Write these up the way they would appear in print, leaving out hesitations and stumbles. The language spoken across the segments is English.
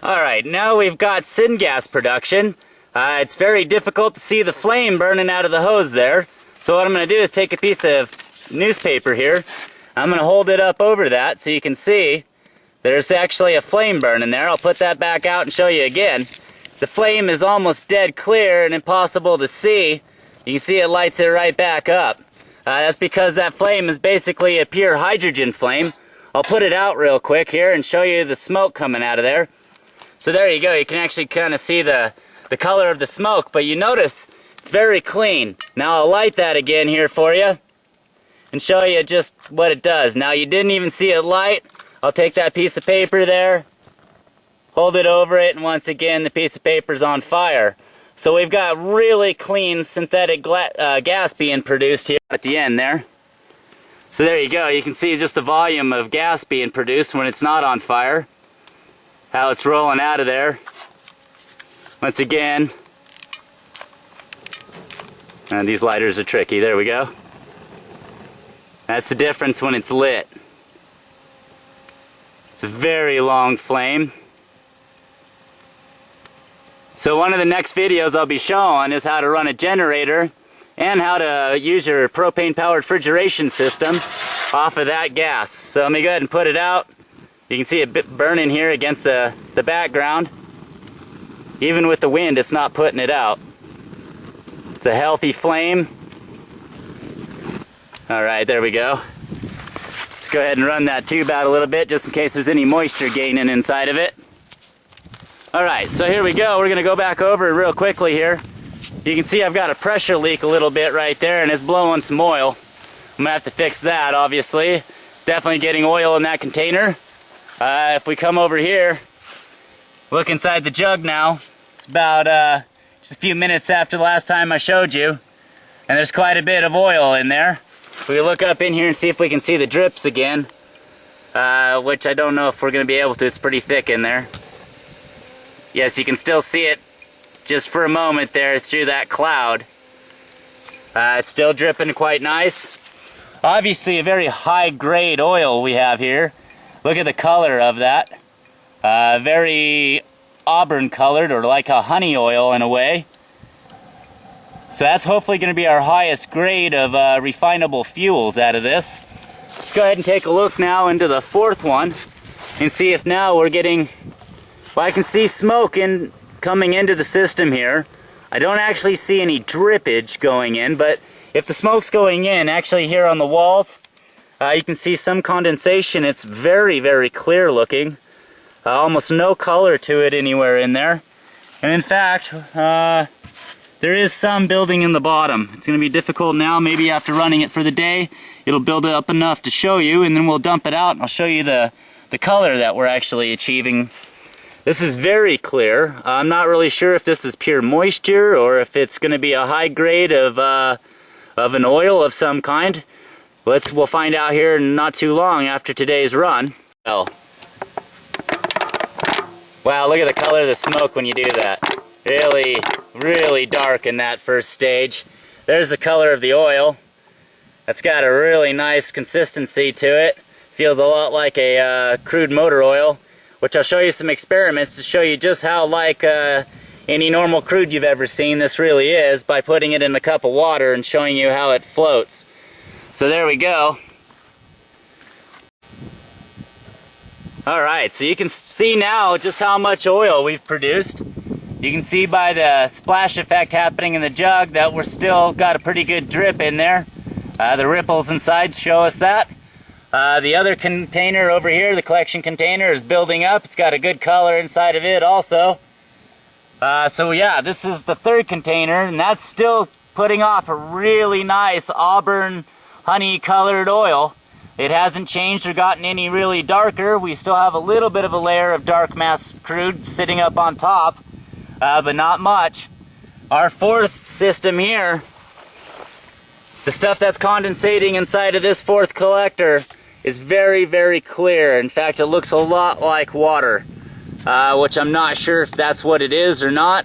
Alright, now we've got Syn-Gas production. It's very difficult to see the flame burning out of the hose there. So what I'm going to do is take a piece of newspaper here. I'm going to hold it up over that so you can see there's actually a flame burning there. I'll put that back out and show you again. The flame is almost dead clear and impossible to see. You can see it lights it right back up. That's because that flame is basically a pure hydrogen flame. I'll put it out real quick here and show you the smoke coming out of there. So there you go, you can actually kind of see the color of the smoke, but you notice it's very clean. Now I'll light that again here for you and show you just what it does. Now you didn't even see it light. I'll take that piece of paper there, hold it over it, and once again the piece of paper's on fire. So we've got really clean synthetic gas being produced here at the end there. So there you go, you can see just the volume of gas being produced when it's not on fire. How it's rolling out of there. Once again, and these lighters are tricky, there we go. That's the difference when it's lit. It's a very long flame. So one of the next videos I'll be showing is how to run a generator and how to use your propane powered refrigeration system off of that gas. So let me go ahead and put it out. You can see it burning here against the background. Even with the wind, it's not putting it out. It's a healthy flame. Alright, there we go. Let's go ahead and run that tube out a little bit just in case there's any moisture gaining inside of it. Alright, so here we go. We're going to go back over it real quickly here. You can see I've got a pressure leak a little bit right there and it's blowing some oil. I'm going to have to fix that, obviously. Definitely getting oil in that container. If we come over here, look inside the jug now. It's about just a few minutes after the last time I showed you, and there's quite a bit of oil in there. If we look up in here and see if we can see the drips again, which I don't know if we're going to be able to. It's pretty thick in there. Yes, you can still see it just for a moment there through that cloud. It's still dripping quite nice. Obviously a very high grade oil we have here. Look at the color of that. Very auburn colored, or like a honey oil in a way. So that's hopefully going to be our highest grade of refinable fuels out of this. Let's go ahead and take a look now into the fourth one and see if now we're getting, well, I can see smoke coming into the system here. I don't actually see any drippage going in, but if the smoke's going in, actually here on the walls, you can see some condensation. It's very, very clear looking. Almost no color to it anywhere in there. And in fact, there is some building in the bottom. It's going to be difficult now. Maybe after running it for the day, it'll build up enough to show you, and then we'll dump it out and I'll show you the color that we're actually achieving. This is very clear. I'm not really sure if this is pure moisture or if it's going to be a high grade of an oil of some kind. We'll find out here not too long after today's run. Wow, look at the color of the smoke when you do that. Really, really dark in that first stage. There's the color of the oil. That's got a really nice consistency to it. Feels a lot like a crude motor oil, which I'll show you some experiments to show you just how like any normal crude you've ever seen this really is by putting it in a cup of water and showing you how it floats. So there we go. Alright, so you can see now just how much oil we've produced. You can see by the splash effect happening in the jug that we're still got a pretty good drip in there. The ripples inside show us that. The other container over here, the collection container, is building up. It's got a good color inside of it also. So yeah, this is the third container, and that's still putting off a really nice auburn honey colored oil. It hasn't changed or gotten any really darker. We still have a little bit of a layer of dark mass crude sitting up on top, but not much. Our fourth system here, the stuff that's condensating inside of this fourth collector is very, very clear. In fact, it looks a lot like water, which I'm not sure if that's what it is or not.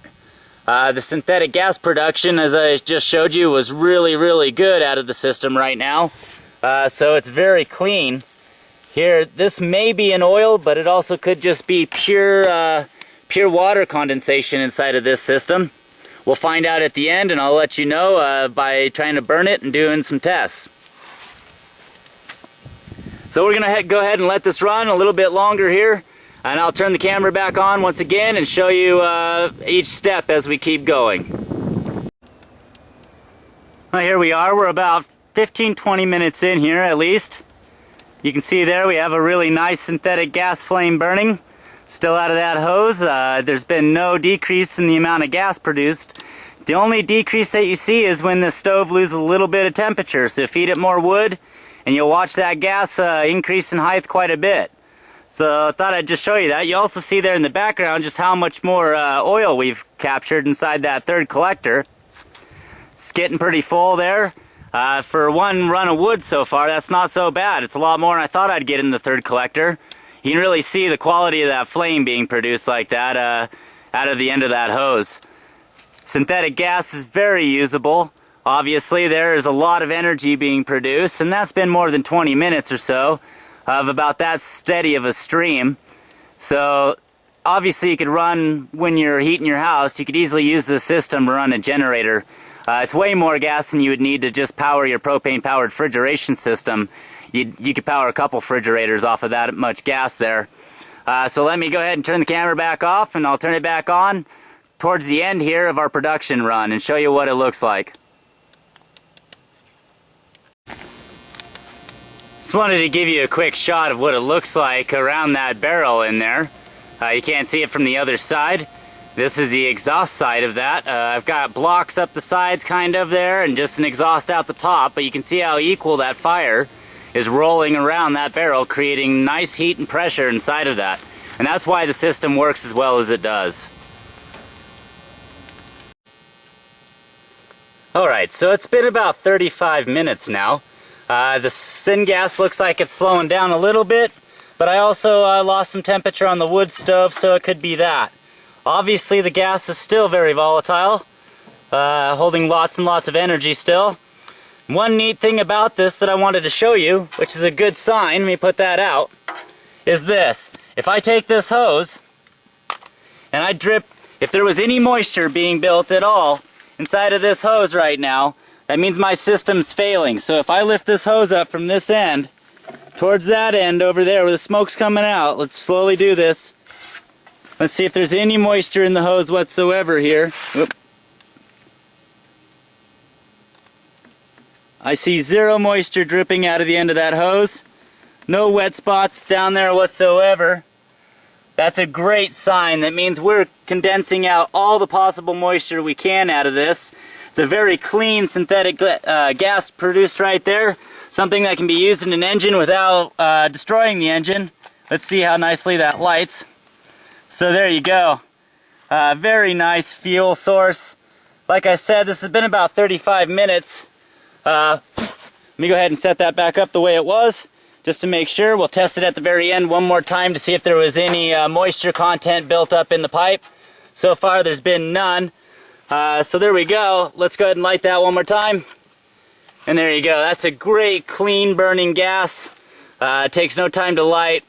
The synthetic gas production, as I just showed you, was really, really good out of the system right now. So it's very clean. Here, this may be an oil, but it also could just be pure pure water condensation inside of this system. We'll find out at the end, and I'll let you know by trying to burn it and doing some tests. So we're going to go ahead and let this run a little bit longer here, and I'll turn the camera back on once again and show you each step as we keep going. Well, here we are. We're about 15-20 minutes in here at least. You can see there we have a really nice synthetic gas flame burning still out of that hose. There's been no decrease in the amount of gas produced. The only decrease that you see is when the stove loses a little bit of temperature. So feed it more wood and you'll watch that gas increase in height quite a bit. So I thought I'd just show you that. You also see there in the background just how much more oil we've captured inside that third collector. It's getting pretty full there. For one run of wood so far, that's not so bad. It's a lot more than I thought I'd get in the third collector. You can really see the quality of that flame being produced like that out of the end of that hose. Synthetic gas is very usable. Obviously, there is a lot of energy being produced, and that's been more than 20 minutes or so of about that steady of a stream. So obviously you could run, when you're heating your house, you could easily use this system to run a generator. It's way more gas than you would need to just power your propane-powered refrigeration system. You could power a couple refrigerators off of that much gas there. So let me go ahead and turn the camera back off, and I'll turn it back on towards the end here of our production run and show you what it looks like. Just wanted to give you a quick shot of what it looks like around that barrel in there. You can't see it from the other side. This is the exhaust side of that. I've got blocks up the sides kind of there and just an exhaust out the top, but you can see how equal that fire is rolling around that barrel, creating nice heat and pressure inside of that. And that's why the system works as well as it does. Alright, so it's been about 35 minutes now. The Syn-Gas looks like it's slowing down a little bit, but I also lost some temperature on the wood stove, so it could be that. Obviously the gas is still very volatile, holding lots and lots of energy still. One neat thing about this that I wanted to show you, which is a good sign, let me put that out, is this. If I take this hose and I drip, if there was any moisture being built at all inside of this hose right now, that means my system's failing. So if I lift this hose up from this end towards that end over there where the smoke's coming out, let's slowly do this. Let's see if there's any moisture in the hose whatsoever here. Whoop. I see zero moisture dripping out of the end of that hose. No wet spots down there whatsoever. That's a great sign. That means we're condensing out all the possible moisture we can out of this. It's a very clean synthetic gas produced right there. Something that can be used in an engine without destroying the engine. Let's see how nicely that lights. So there you go. Very nice fuel source. Like I said, this has been about 35 minutes. Let me go ahead and set that back up the way it was, just to make sure. We'll test it at the very end one more time to see if there was any moisture content built up in the pipe. So far there's been none. So there we go. Let's go ahead and light that one more time. And there you go. That's a great clean burning gas. It takes no time to light.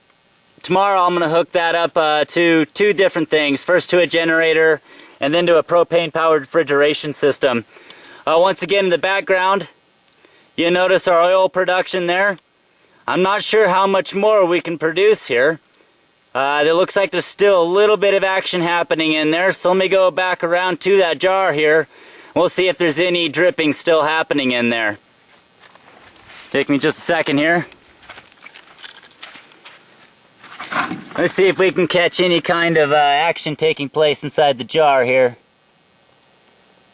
Tomorrow I'm going to hook that up to two different things. First to a generator and then to a propane powered refrigeration system. Once again in the background you notice our oil production there. I'm not sure how much more we can produce here. It looks like there's still a little bit of action happening in there, so let me go back around to that jar here. We'll see if there's any dripping still happening in there. Take me just a second here. Let's see if we can catch any kind of action taking place inside the jar here.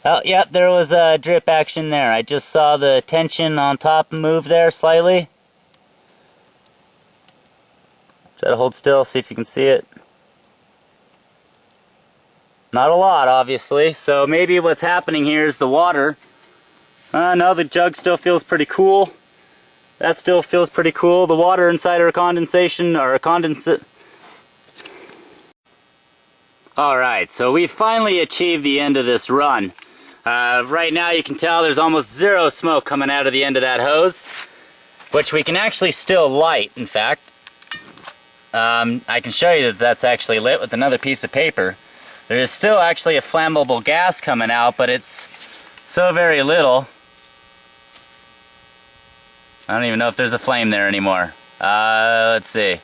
Oh, yep, there was drip action there. I just saw the tension on top move there slightly. Try to hold still, see if you can see it. Not a lot, obviously, so maybe what's happening here is the water. No, the jug still feels pretty cool. That still feels pretty cool. The water inside our condensation, or condensate. Alright, so we finally achieved the end of this run. Right now you can tell there's almost zero smoke coming out of the end of that hose, which we can actually still light, in fact. I can show you that that's actually lit with another piece of paper. There is still actually a flammable gas coming out, but it's so very little. I don't even know if there's a flame there anymore. Let's see.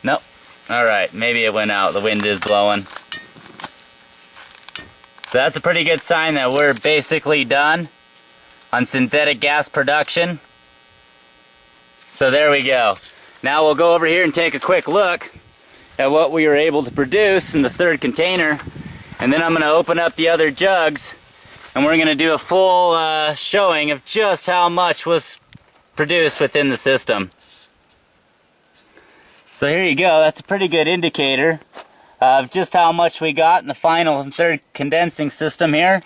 Nope. Alright, maybe it went out. The wind is blowing. So that's a pretty good sign that we're basically done on synthetic gas production. So there we go. Now we'll go over here and take a quick look at what we were able to produce in the third container. And then I'm going to open up the other jugs and we're going to do a full showing of just how much was produced within the system. So here you go. That's a pretty good indicator of just how much we got in the final and third condensing system here.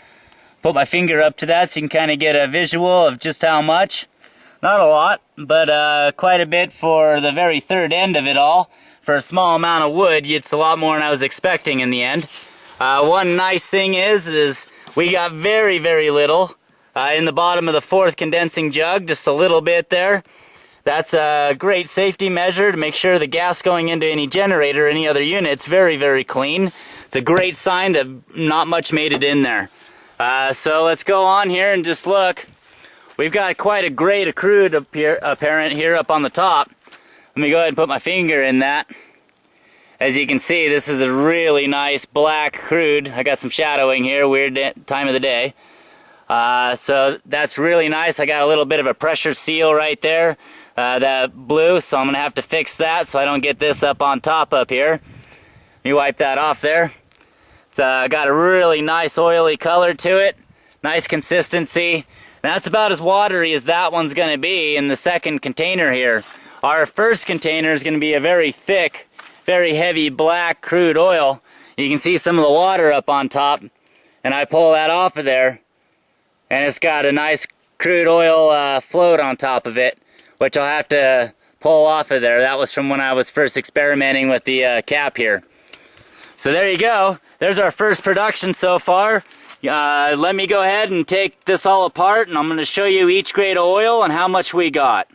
Put my finger up to that so you can kind of get a visual of just how much. Not a lot, but quite a bit for the very third end of it all. For a small amount of wood, it's a lot more than I was expecting in the end. One nice thing is we got very, very little in the bottom of the fourth condensing jug, just a little bit there. That's a great safety measure to make sure the gas going into any generator or any other unit is very, very clean. It's a great sign that not much made it in there. So let's go on here and just look. We've got quite a great crude apparent here up on the top. Let me go ahead and put my finger in that. As you can see, this is a really nice black crude. I got some shadowing here, weird time of the day. So that's really nice. I got a little bit of a pressure seal right there that blew, so I'm going to have to fix that so I don't get this up on top up here. Let me wipe that off there. It's got a really nice oily color to it, nice consistency. That's about as watery as that one's going to be in the second container here. Our first container is going to be a very thick, very heavy black crude oil. You can see some of the water up on top, and I pull that off of there, and it's got a nice crude oil float on top of it, which I'll have to pull off of there. That was from when I was first experimenting with the cap here. So there you go. There's our first production so far. Let me go ahead and take this all apart, and I'm going to show you each grade of oil and how much we got.